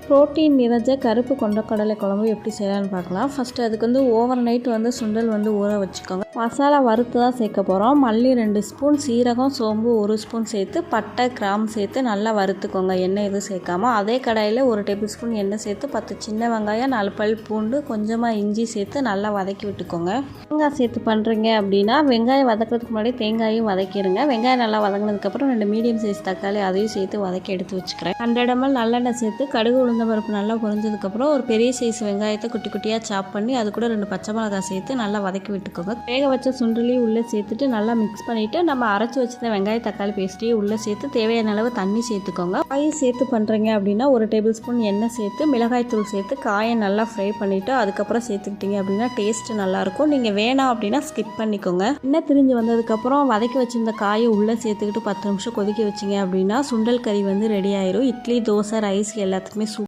Protein நிறைஞ்ச கருப்பு கொண்டக்கடலை குழம்பு எப்படி செய்யலாம்னு பார்க்கலாம். ஃபஸ்ட்டு அதுக்கு ஓவர் நைட் சுண்டல் ஊற வச்சுக்கோங்க. மசாலா வறுத்து தான் சேர்க்க போகிறோம். மல்லி 2 ஸ்பூன், சீரகம், சோம்பு 1 ஸ்பூன் சேர்த்து, பட்டை, கிராம்பு சேர்த்து நல்லா வறுத்துக்கோங்க. எண்ணெய் எதுவும் சேர்க்காம அதே கடாயில் 1 டேபிள் ஸ்பூன் எண்ணெய் சேர்த்து 10 சின்ன வெங்காயம், 4 பல் பூண்டு, கொஞ்சமாக இஞ்சி சேர்த்து நல்லா வதக்கி விட்டுக்கோங்க. தேங்காய் சேர்த்து பண்ணுறீங்க அப்படின்னா வெங்காயம் வதக்கிறதுக்கு முன்னாடி தேங்காயும் வதக்கிடுங்க. வெங்காயம் நல்லா வதங்கினதுக்கப்புறம் 2 மீடியம் சைஸ் தக்காளி அதையும் சேர்த்து வதக்கி எடுத்து வச்சுக்கிறேன். 100 ml நல்லெண்ணெய் சேர்த்து கடுகு உளுந்தம்பருப்பு நல்லா பொரிஞ்சதுக்கப்புறம் ஒரு பெரிய சைஸ் வெங்காயத்தை குட்டி குட்டியாக சாப் பண்ணி அது கூட 2 பச்சை மிளகாய் சேர்த்து நல்லா வதக்கி விட்டுக்கோங்க. வேக வச்ச சுண்டலையும் உள்ளே சேர்த்துட்டு நல்லா மிக்ஸ் பண்ணிவிட்டு நம்ம அரைச்சி வச்சுருந்த வெங்காய தக்காளி பேஸ்ட்டையும் உள்ளே சேர்த்து தேவையான அளவு தண்ணி சேர்த்துக்கோங்க. காயை சேர்த்து பண்ணுறீங்க அப்படின்னா 1 டேபிள் ஸ்பூன் எண்ணெய் சேர்த்து மிளகாய் தூள் சேர்த்து காயை நல்லா ஃப்ரை பண்ணிவிட்டு அதுக்கப்புறம் சேர்த்துக்கிட்டிங்க அப்படின்னா டேஸ்ட்டு நல்லாயிருக்கும். நீங்கள் வேணாம் அப்படின்னா ஸ்கிப் பண்ணிக்கோங்க. எண்ணெய் திரிஞ்சு வந்ததுக்கப்புறம் வதக்கி வச்சுருந்த காயை உள்ளே சேர்த்துக்கிட்டு 10 நிமிஷம் கொதிக்க வச்சிங்க அப்படின்னா சுண்டல் கறி ரெடி ஆயிரும். இட்லி, தோசை, ரைஸ் எல்லாத்துக்குமே